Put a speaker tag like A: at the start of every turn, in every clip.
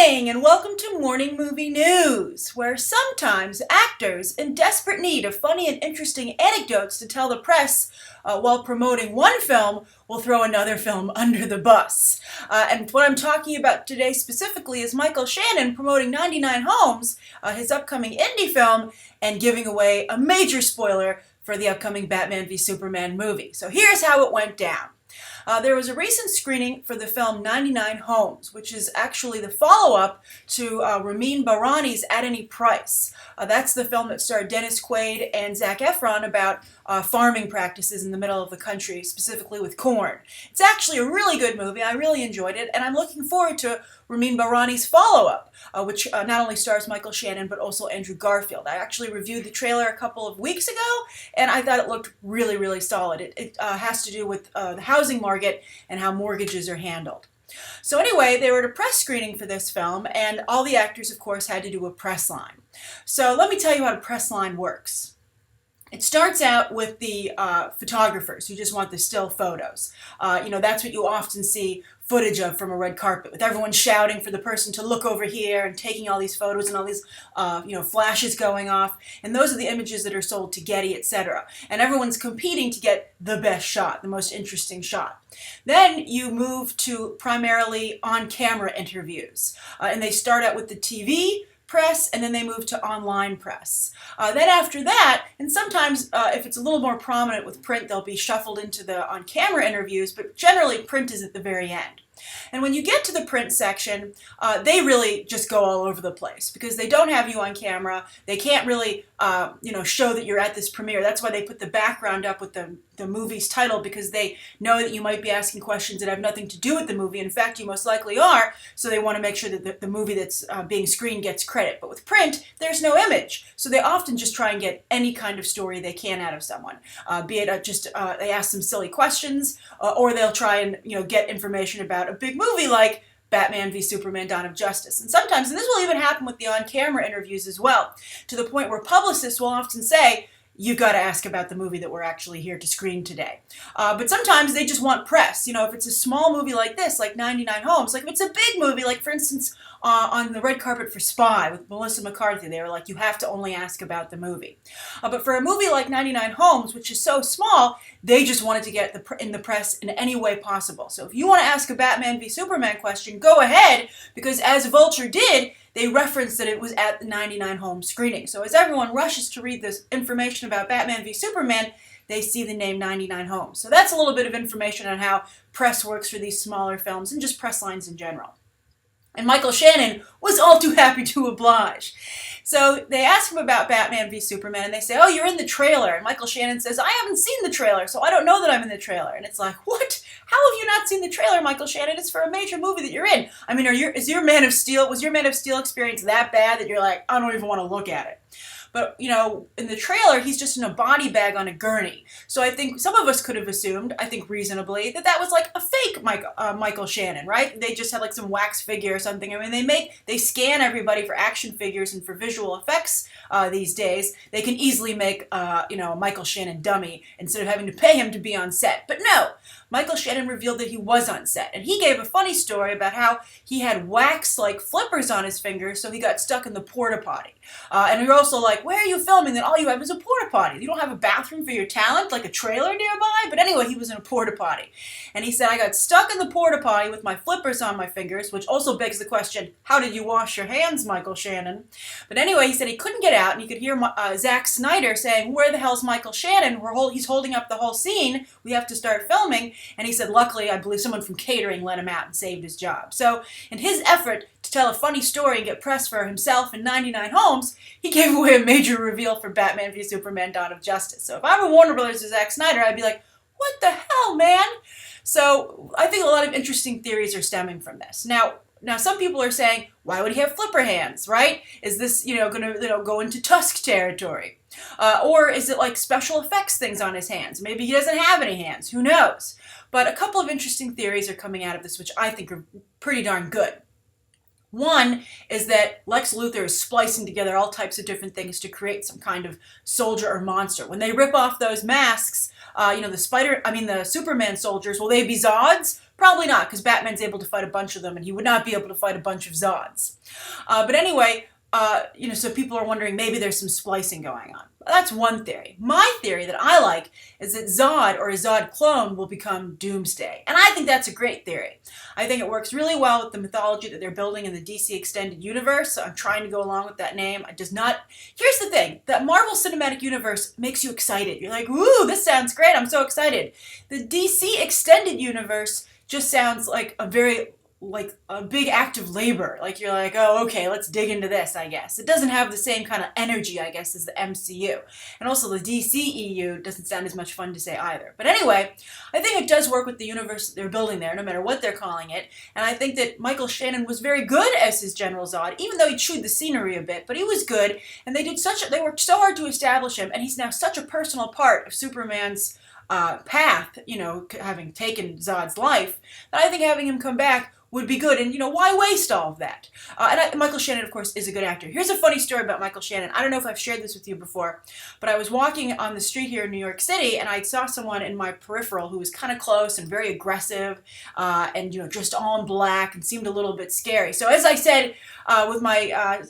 A: morning and welcome to Morning Movie News, where sometimes actors in desperate need of funny and interesting anecdotes to tell the press while promoting one film will throw another film under the bus. And what I'm talking about today specifically is Michael Shannon promoting 99 Homes, his upcoming indie film, and giving away a major spoiler for the upcoming Batman v Superman movie. So here's how it went down. There was a recent screening for the film 99 Homes, which is actually the follow-up to Ramin Bahrani's At Any Price. That's the film that starred Dennis Quaid and Zac Efron about farming practices in the middle of the country, specifically with corn. It's actually a really good movie. I really enjoyed it, and I'm looking forward to Ramin Bahrani's follow-up, which not only stars Michael Shannon, but also Andrew Garfield. I actually reviewed the trailer a couple of weeks ago, and I thought it looked really, really solid. It has to do with the housing market and how mortgages are handled. So anyway, they were at a press screening for this film, and all the actors, of course, had to do a press line. So let me tell you how a press line works. It starts out with the photographers who just want the still photos. That's what you often see footage of from a red carpet, with everyone shouting for the person to look over here and taking all these photos and all these flashes going off. And those are the images that are sold to Getty, etc. And everyone's competing to get the best shot, the most interesting shot. Then you move to primarily on-camera interviews. And they start out with the TV press, and then they move to online press. Then after that, and sometimes if it's a little more prominent with print, they'll be shuffled into the on-camera interviews, but generally print is at the very end. And when you get to the print section, they really just go all over the place because they don't have you on camera. They can't really, show that you're at this premiere. That's why they put the background up with the movie's title, because they know that you might be asking questions that have nothing to do with the movie. In fact, you most likely are, so they want to make sure that the movie that's being screened gets credit. But with print, there's no image, so they often just try and get any kind of story they can out of someone. Be it they ask some silly questions, or they'll try and get information about a big movie like Batman v Superman: Dawn of Justice. And sometimes, and this will even happen with the on-camera interviews as well, to the point where publicists will often say, you've got to ask about the movie that we're actually here to screen today. But sometimes they just want press. If it's a small movie like this, like 99 Homes, like if it's a big movie, like for instance, on the red carpet for Spy with Melissa McCarthy, they were like, you have to only ask about the movie. But for a movie like 99 Homes, which is so small, they just wanted to get in the press in any way possible. So if you want to ask a Batman v Superman question, go ahead, because as Vulture did, they referenced that it was at the 99 Homes screening. So as everyone rushes to read this information about Batman v Superman, they see the name 99 Homes. So that's a little bit of information on how press works for these smaller films and just press lines in general. And Michael Shannon was all too happy to oblige. So they ask him about Batman v Superman, and they say, oh, you're in the trailer. And Michael Shannon says, I haven't seen the trailer, so I don't know that I'm in the trailer. And it's like, what? How have you not seen the trailer, Michael Shannon? It's for a major movie that you're in. I mean, was your Man of Steel experience that bad that you're like, I don't even want to look at it? But, in the trailer, he's just in a body bag on a gurney. So I think some of us could have assumed, I think reasonably, that was like a fake Michael Shannon, right? They just had like some wax figure or something. I mean, they scan everybody for action figures and for visual effects these days. They can easily make, a Michael Shannon dummy instead of having to pay him to be on set. But no, Michael Shannon revealed that he was on set. And he gave a funny story about how he had wax-like flippers on his fingers, so he got stuck in the porta potty. And you're also like, where are you filming that all you have is a porta potty? You don't have a bathroom for your talent, like a trailer nearby? But anyway, he was in a porta potty. And he said, I got stuck in the porta potty with my flippers on my fingers, which also begs the question, how did you wash your hands, Michael Shannon? But anyway, he said he couldn't get out, and you could hear Zack Snyder saying, where the hell's Michael Shannon? He's holding up the whole scene. We have to start filming. And he said, luckily, I believe someone from catering let him out and saved his job. So in his effort to tell a funny story and get press for himself in 99 Homes, he gave away a major reveal for Batman v Superman: Dawn of Justice. So if I were Warner Brothers or Zack Snyder, I'd be like, what the hell, man? So I think a lot of interesting theories are stemming from this. Now some people are saying, why would he have flipper hands, right? Is this, going to go into Tusk territory? Or is it like special effects things on his hands? Maybe he doesn't have any hands. Who knows? But a couple of interesting theories are coming out of this, which I think are pretty darn good. One is that Lex Luthor is splicing together all types of different things to create some kind of soldier or monster. When they rip off those masks, the Superman soldiers, will they be Zods? Probably not, because Batman's able to fight a bunch of them, and he would not be able to fight a bunch of Zods. But anyway, so people are wondering maybe there's some splicing going on. That's one theory. My theory that I like is that Zod or a Zod clone will become Doomsday. And I think that's a great theory. I think it works really well with the mythology that they're building in the DC Extended Universe. So I'm trying to go along with that name. It does not... Here's the thing. The Marvel Cinematic Universe makes you excited. You're like, ooh, this sounds great. I'm so excited. The DC Extended Universe just sounds like a big act of labor. Like you're like, oh, okay, let's dig into this, I guess. It doesn't have the same kind of energy, I guess, as the MCU. And also the DCEU doesn't sound as much fun to say either. But anyway, I think it does work with the universe that they're building there, no matter what they're calling it. And I think that Michael Shannon was very good as his General Zod, even though he chewed the scenery a bit, but he was good. And they worked so hard to establish him, and he's now such a personal part of Superman's path, having taken Zod's life, that I think having him come back would be good. And, why waste all of that? Michael Shannon, of course, is a good actor. Here's a funny story about Michael Shannon. I don't know if I've shared this with you before, but I was walking on the street here in New York City, and I saw someone in my peripheral who was kind of close and very aggressive, and, dressed all in black and seemed a little bit scary. So as I said with my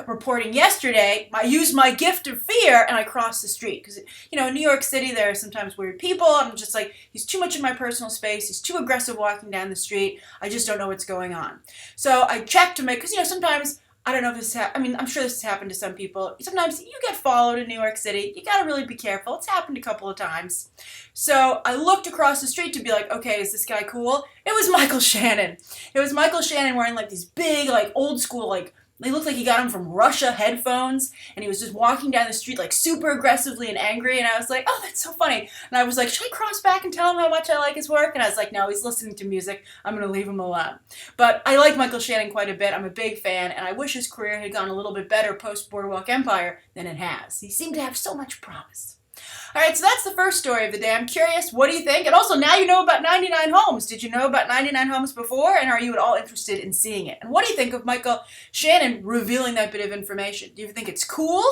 A: reporting yesterday, I used my gift of fear, and I crossed the street. Because, in New York City, there are sometimes weird people. I'm just like, he's too much in my personal space. He's too aggressive walking down the street. I just don't know what's going on. So I checked to make, because sometimes, I don't know if this I'm sure this has happened to some people. Sometimes you get followed in New York City. You gotta really be careful. It's happened a couple of times. So I looked across the street to be like, okay, is this guy cool? It was Michael Shannon. It was Michael Shannon wearing these big, old school, they looked like he got them from Russia headphones, and he was just walking down the street super aggressively and angry, and I was like, oh, that's so funny. And I was like, should I cross back and tell him how much I like his work? And I was like, no, he's listening to music. I'm going to leave him alone. But I like Michael Shannon quite a bit. I'm a big fan, and I wish his career had gone a little bit better post-Boardwalk Empire than it has. He seemed to have so much promise. All right, so that's the first story of the day. I'm curious, what do you think? And also, now you know about 99 Homes. Did you know about 99 Homes before? And are you at all interested in seeing it? And what do you think of Michael Shannon revealing that bit of information? Do you think it's cool?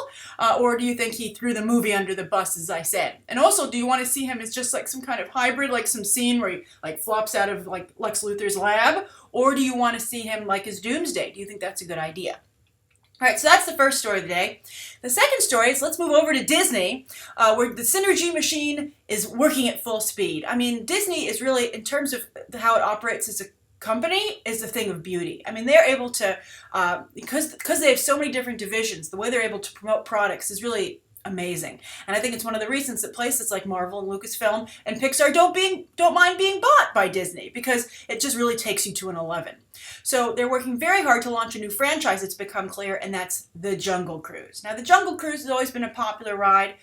A: Or do you think he threw the movie under the bus, as I said? And also, do you want to see him as just some kind of hybrid, some scene where he flops out of Lex Luthor's lab? Or do you want to see him as Doomsday? Do you think that's a good idea? All right, so that's the first story of the day. The second story is, let's move over to Disney, where the synergy machine is working at full speed. I mean, Disney is really, in terms of how it operates as a company, is a thing of beauty. I mean, they're able to, because they have so many different divisions, the way they're able to promote products is really amazing. And I think it's one of the reasons that places like Marvel and Lucasfilm and Pixar don't mind being bought by Disney, because it just really takes you to an 11. So they're working very hard to launch a new franchise that's become clear, and that's the Jungle Cruise. Now, the Jungle Cruise has always been a popular ride.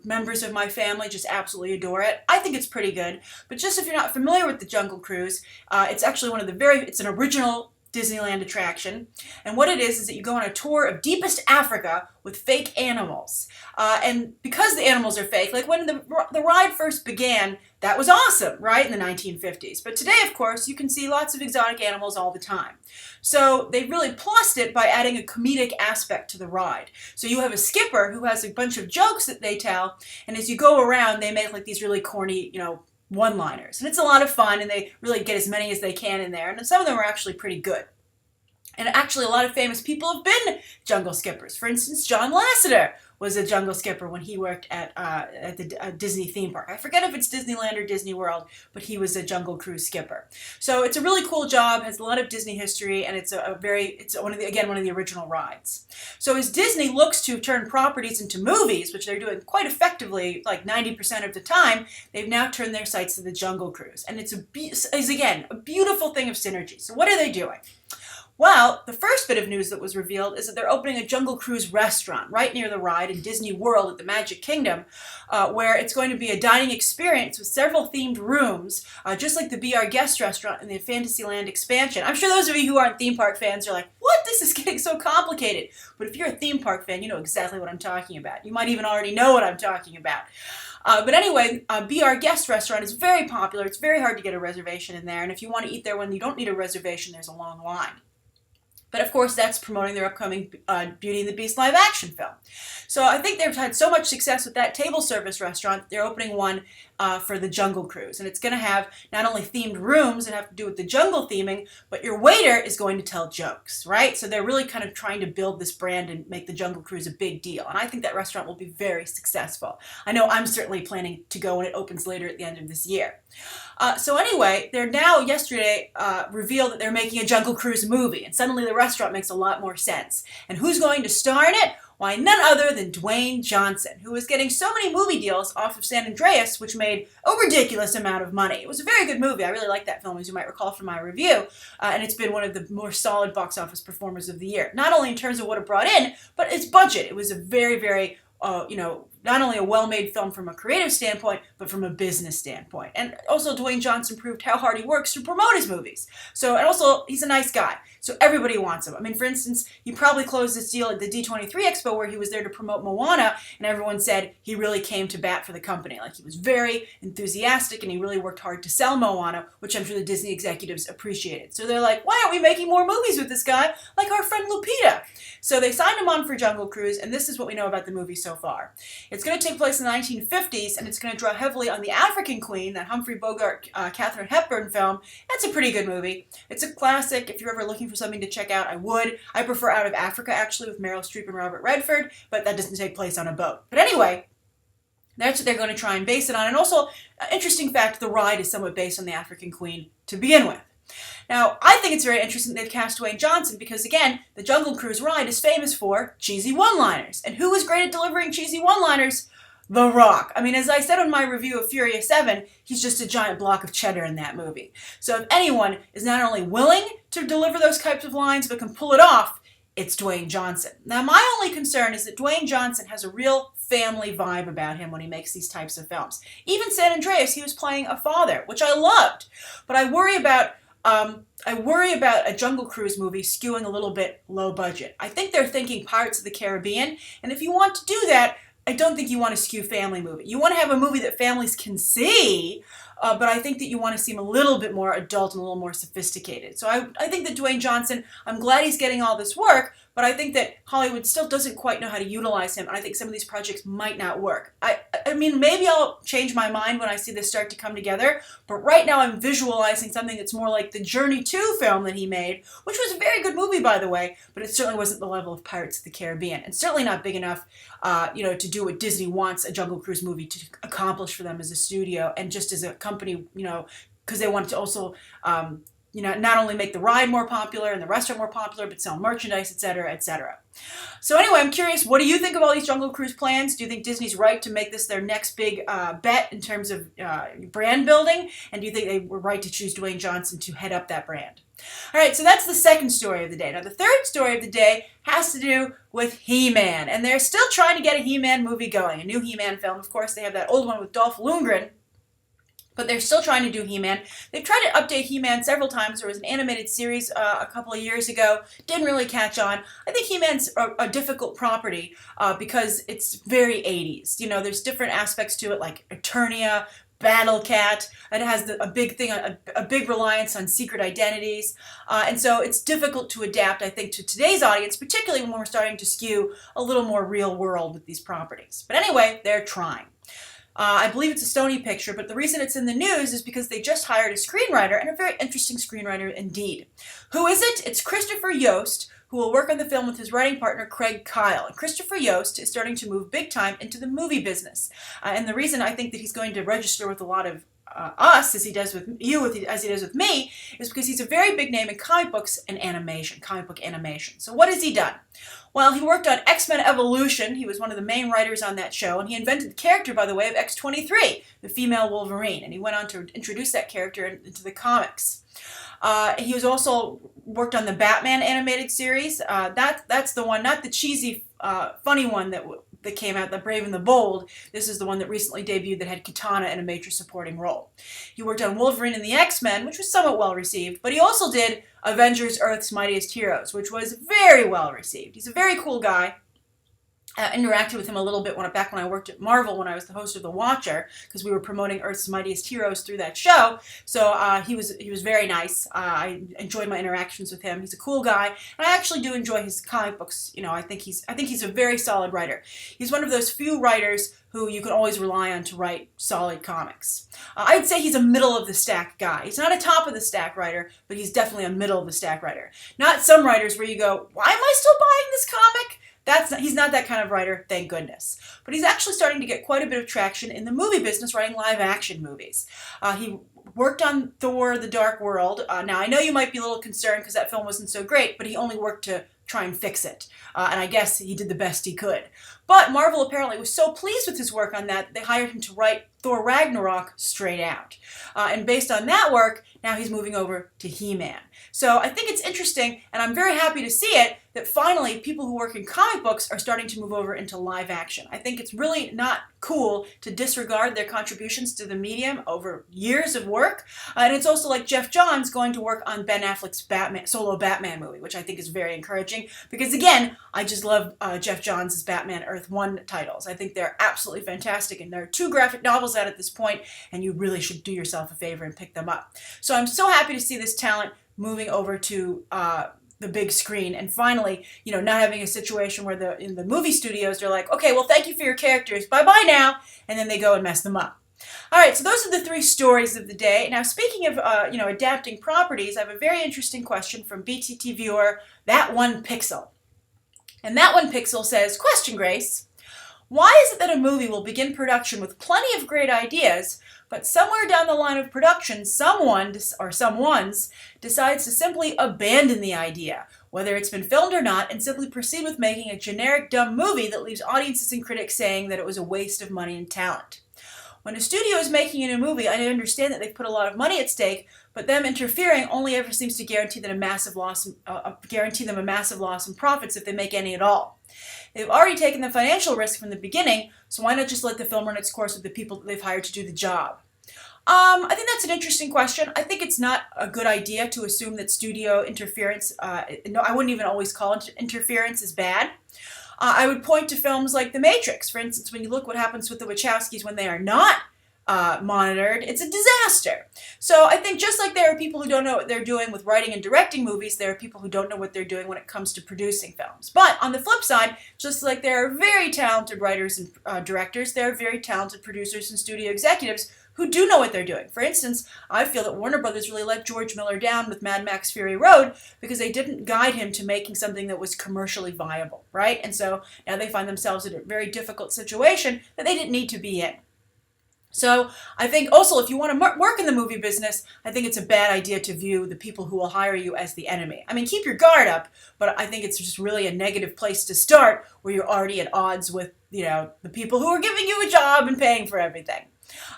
A: Members of my family just absolutely adore it. I think it's pretty good. But just if you're not familiar with the Jungle Cruise, it's actually it's an original Disneyland attraction. And what it is that you go on a tour of deepest Africa with fake animals. And because the animals are fake, when the ride first began, that was awesome, right, in the 1950s. But today, of course, you can see lots of exotic animals all the time. So they really plussed it by adding a comedic aspect to the ride. So you have a skipper who has a bunch of jokes that they tell, and as you go around, they make these really corny, one-liners. And it's a lot of fun, and they really get as many as they can in there. And some of them are actually pretty good. And actually, a lot of famous people have been jungle skippers. For instance, John Lasseter was a jungle skipper when he worked at the Disney theme park. I forget if it's Disneyland or Disney World, but he was a Jungle Cruise skipper. So it's a really cool job, has a lot of Disney history, and it's one of the original rides. So as Disney looks to turn properties into movies, which they're doing quite effectively, 90% of the time, they've now turned their sights to the Jungle Cruise. And it's again a beautiful thing of synergy. So what are they doing? Well, the first bit of news that was revealed is that they're opening a Jungle Cruise restaurant right near the ride in Disney World at the Magic Kingdom, where it's going to be a dining experience with several themed rooms, just like the Be Our Guest restaurant in the Fantasyland expansion. I'm sure those of you who aren't theme park fans are like, what? This is getting so complicated. But if you're a theme park fan, you know exactly what I'm talking about. You might even already know what I'm talking about. But anyway, Be Our Guest restaurant is very popular. It's very hard to get a reservation in there. And if you want to eat there when you don't need a reservation, there's a long line. But of course, that's promoting their upcoming Beauty and the Beast live action film. So I think they've had so much success with that table service restaurant, they're opening one for the Jungle Cruise. And it's going to have not only themed rooms that have to do with the jungle theming, but your waiter is going to tell jokes, right? So they're really kind of trying to build this brand and make the Jungle Cruise a big deal. And I think that restaurant will be very successful. I know I'm certainly planning to go when it opens later at the end of this year. So anyway, they're now yesterday revealed that they're making a Jungle Cruise movie, and suddenly the restaurant makes a lot more sense. And who's going to star in it? Why, none other than Dwayne Johnson, who was getting so many movie deals off of San Andreas, which made a ridiculous amount of money. It was a very good movie. I really liked that film, as you might recall from my review, and it's been one of the more solid box office performers of the year. Not only in terms of what it brought in, but its budget. It was a very, very not only a well-made film from a creative standpoint, but from a business standpoint. And also Dwayne Johnson proved how hard he works to promote his movies. And also, he's a nice guy. So everybody wants him. I mean, for instance, he probably closed this deal at the D23 Expo where he was there to promote Moana, and everyone said he really came to bat for the company. Like, he was very enthusiastic, and he really worked hard to sell Moana, which I'm sure the Disney executives appreciated. So they're like, why aren't we making more movies with this guy, like our friend Lupita? So they signed him on for Jungle Cruise, and this is what we know about the movie so far. It's going to take place in the 1950s, and it's going to draw heavily on The African Queen, that Humphrey Bogart, Katharine Hepburn film. That's a pretty good movie. It's a classic. If you're ever looking for something to check out, I would. I prefer Out of Africa, actually, with Meryl Streep and Robert Redford, but that doesn't take place on a boat. But anyway, that's what they're going to try and base it on. And also, interesting fact, the ride is somewhat based on The African Queen to begin with. Now, I think it's very interesting they've cast Dwayne Johnson because, again, the Jungle Cruise ride is famous for cheesy one-liners. And who is great at delivering cheesy one-liners? The Rock. I mean, as I said in my review of Furious 7, he's just a giant block of cheddar in that movie. So if anyone is not only willing to deliver those types of lines but can pull it off, it's Dwayne Johnson. Now, my only concern is that Dwayne Johnson has a real family vibe about him when he makes these types of films. Even San Andreas, he was playing a father, which I loved. But I worry about a Jungle Cruise movie skewing a little bit low budget. I think they're thinking Pirates of the Caribbean, and if you want to do that, I don't think you want to skew family movie. You want to have a movie that families can see, but I think that you want to seem a little bit more adult and a little more sophisticated. So I think that Dwayne Johnson, I'm glad he's getting all this work, but I think that Hollywood still doesn't quite know how to utilize him, and I think some of these projects might not work. I mean, maybe I'll change my mind when I see this start to come together, but right now I'm visualizing something that's more like the Journey 2 film that he made, which was a very good movie, by the way, but it certainly wasn't the level of Pirates of the Caribbean, and certainly not big enough, to do what Disney wants a Jungle Cruise movie to accomplish for them as a studio, and just as a company, because they want to also, not only make the ride more popular and the restaurant more popular, but sell merchandise, etc., etc. So anyway, I'm curious, what do you think of all these Jungle Cruise plans? Do you think Disney's right to make this their next big bet in terms of brand building? And do you think they were right to choose Dwayne Johnson to head up that brand? All right, so that's the second story of the day. Now, the third story of the day has to do with He-Man. And they're still trying to get a He-Man movie going, a new He-Man film. Of course, they have that old one with Dolph Lundgren, but they're still trying to do He-Man. They've tried to update He-Man several times. There was an animated series a couple of years ago. Didn't really catch on. I think He-Man's a difficult property because it's very 80s. There's different aspects to it, like Eternia, Battle Cat. It has a big reliance on secret identities. And so it's difficult to adapt, I think, to today's audience, particularly when we're starting to skew a little more real world with these properties. But anyway, they're trying. I believe it's a Sony picture, but the reason it's in the news is because they just hired a screenwriter, and a very interesting screenwriter indeed. Who is it? It's Christopher Yost, who will work on the film with his writing partner, Craig Kyle. And Christopher Yost is starting to move big time into the movie business. And the reason I think that he's going to register with a lot of us, as he does with you, as he does with me, is because he's a very big name in comic books and animation, comic book animation. So what has he done? Well, he worked on X-Men Evolution. He was one of the main writers on that show, and he invented the character, by the way, of X-23, the female Wolverine, and he went on to introduce that character into the comics. He was also worked on the Batman animated series. That's the one, not the cheesy, funny one that came out, The Brave and the Bold. This is the one that recently debuted that had Katana in a major supporting role. He worked on Wolverine and the X-Men, which was somewhat well received, but he also did Avengers Earth's Mightiest Heroes, which was very well received. He's a very cool guy. interacted with him a little bit back when I worked at Marvel, when I was the host of The Watcher, because we were promoting Earth's Mightiest Heroes through that show. So he was very nice. I enjoyed my interactions with him. He's a cool guy, and I actually do enjoy his comic books. I think he's a very solid writer. He's one of those few writers who you can always rely on to write solid comics. I'd say he's a middle of the stack guy. He's not a top of the stack writer, but he's definitely a middle of the stack writer. Not some writers where you go, why am I still buying this comic? He's not that kind of writer, thank goodness. But he's actually starting to get quite a bit of traction in the movie business, writing live-action movies. He worked on Thor: The Dark World. Now, I know you might be a little concerned because that film wasn't so great, but he only worked to try and fix it. And I guess he did the best he could. But Marvel apparently was so pleased with his work on that, they hired him to write Thor Ragnarok straight out. And based on that work, now he's moving over to He-Man. So I think it's interesting, and I'm very happy to see it, that finally people who work in comic books are starting to move over into live action. I think it's really not cool to disregard their contributions to the medium over years of work. And it's also like Geoff Johns going to work on Ben Affleck's solo Batman movie, which I think is very encouraging. Because again, I just love Geoff Johns' Batman Earth 1 titles. I think they're absolutely fantastic, and there are 2 graphic novels out at this point, and you really should do yourself a favor and pick them up. So I'm so happy to see this talent moving over to the big screen, and finally, not having a situation where in the movie studios, they're like, okay, well, thank you for your characters, bye-bye now, and then they go and mess them up. All right, so those are the 3 stories of the day. Now, speaking of, adapting properties, I have a very interesting question from BTT viewer, That One Pixel. And That One Pixel says, question, Grace, why is it that a movie will begin production with plenty of great ideas, but somewhere down the line of production, someone's decides to simply abandon the idea, whether it's been filmed or not, and simply proceed with making a generic dumb movie that leaves audiences and critics saying that it was a waste of money and talent? When a studio is making a new movie, I understand that they've put a lot of money at stake, but them interfering only ever seems to guarantee them a massive loss in profits if they make any at all. They've already taken the financial risk from the beginning, so why not just let the film run its course with the people that they've hired to do the job? I think that's an interesting question. I think it's not a good idea to assume that studio interference, no, I wouldn't even always call interference is bad. I would point to films like The Matrix. For instance, when you look what happens with the Wachowskis when they are not monitored, it's a disaster. So I think just like there are people who don't know what they're doing with writing and directing movies, there are people who don't know what they're doing when it comes to producing films. But on the flip side, just like there are very talented writers and directors, there are very talented producers and studio executives who do know what they're doing. For instance, I feel that Warner Brothers really let George Miller down with Mad Max Fury Road because they didn't guide him to making something that was commercially viable, right? And so now they find themselves in a very difficult situation that they didn't need to be in. So I think also if you want to work in the movie business, I think it's a bad idea to view the people who will hire you as the enemy. I mean, keep your guard up, but I think it's just really a negative place to start where you're already at odds with, the people who are giving you a job and paying for everything.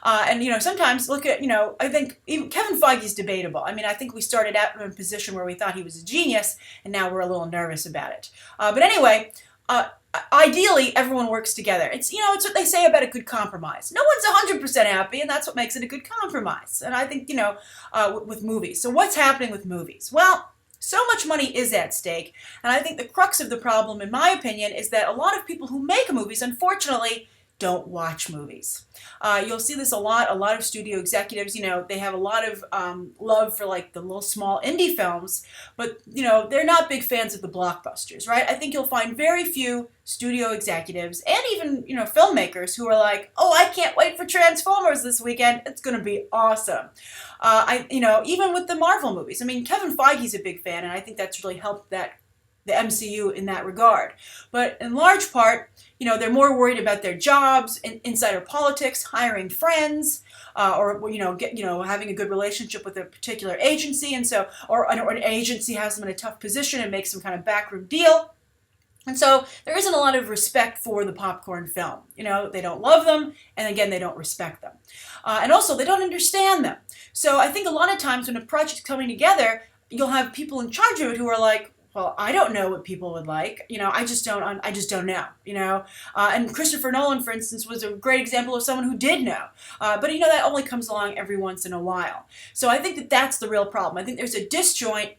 A: And sometimes look at, I think even Kevin Feige's debatable. I mean, I think we started out in a position where we thought he was a genius, and now we're a little nervous about it. But anyway, ideally, everyone works together. It's what they say about a good compromise. No one's 100% happy, and that's what makes it a good compromise. And I think, with movies. So what's happening with movies? Well, so much money is at stake, and I think the crux of the problem, in my opinion, is that a lot of people who make movies, unfortunately, don't watch movies. You'll see this a lot of studio executives, they have a lot of love for like the little small indie films, but they're not big fans of the blockbusters, right? I think you'll find very few studio executives and even, filmmakers who are like, oh, I can't wait for Transformers this weekend. It's going to be awesome. Even with the Marvel movies, I mean, Kevin Feige's a big fan, and I think that's really helped the MCU in that regard. But in large part, they're more worried about their jobs, insider politics, hiring friends, or having a good relationship with a particular agency, and so or an agency has them in a tough position and makes some kind of backroom deal. And so there isn't a lot of respect for the popcorn film. They don't love them, and again, they don't respect them. And also, they don't understand them. So I think a lot of times when a project's coming together, you'll have people in charge of it who are like, well, I don't know what people would like. I just don't know. And Christopher Nolan, for instance, was a great example of someone who did know. But that only comes along every once in a while. So I think that's the real problem. I think there's a disjoint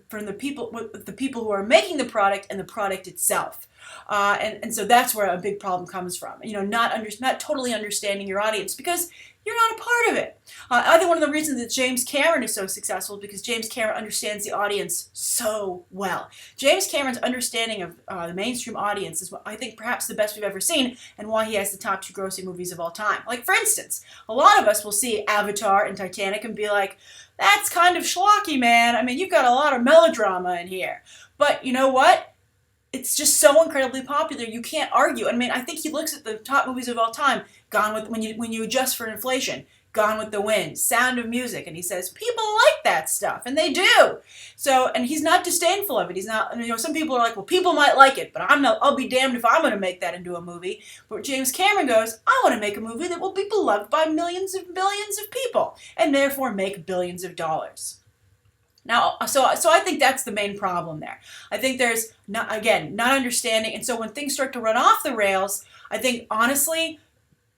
A: from the people who are making the product and the product itself. And so that's where a big problem comes from. Not totally understanding your audience because you're not a part of it. I think one of the reasons that James Cameron is so successful is because James Cameron understands the audience so well. James Cameron's understanding of the mainstream audience is, I think, perhaps the best we've ever seen, and why he has the top 2 grossing movies of all time. Like, for instance, a lot of us will see Avatar and Titanic and be like, that's kind of schlocky, man. I mean, you've got a lot of melodrama in here. But you know what? It's just so incredibly popular, you can't argue. I mean, I think he looks at the top movies of all time, when you adjust for inflation, Gone with the Wind, Sound of Music, and he says, people like that stuff, and they do. So, and he's not disdainful of it. He's not, some people are like, well, people might like it, but I'll be damned if I'm going to make that into a movie. But James Cameron goes, I want to make a movie that will be beloved by millions and billions of people, and therefore make billions of dollars. Now, so I think that's the main problem there. I think there's, not understanding. And so when things start to run off the rails, I think, honestly,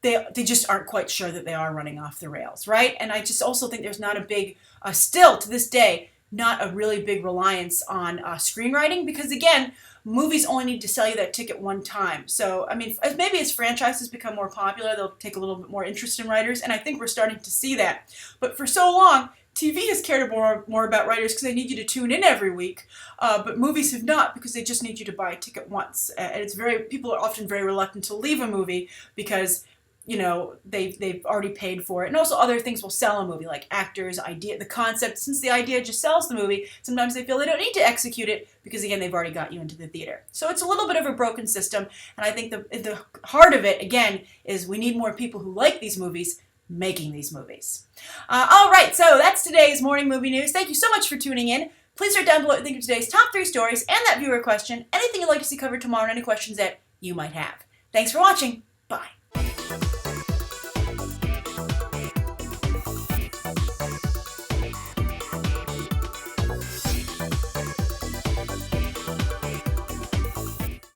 A: they just aren't quite sure that they are running off the rails, right? And I just also think there's not a big, still to this day, not a really big reliance on screenwriting because, again, movies only need to sell you that ticket one time. So, I mean, maybe as franchises become more popular, they'll take a little bit more interest in writers, and I think we're starting to see that. But for so long, TV has cared more about writers because they need you to tune in every week, but movies have not because they just need you to buy a ticket once. And people are often very reluctant to leave a movie because they've already paid for it, and also other things will sell a movie like actors, the concept. Since the idea just sells the movie, sometimes they feel they don't need to execute it because, again, they've already got you into the theater. So it's a little bit of a broken system, and I think the heart of it, again, is we need more people who like these movies making these movies. All right, so that's today's morning movie news. Thank you so much for tuning in. Please write down below what you think of today's top 3 stories and that viewer question, anything you'd like to see covered tomorrow, and any questions that you might have. Thanks for watching. Bye.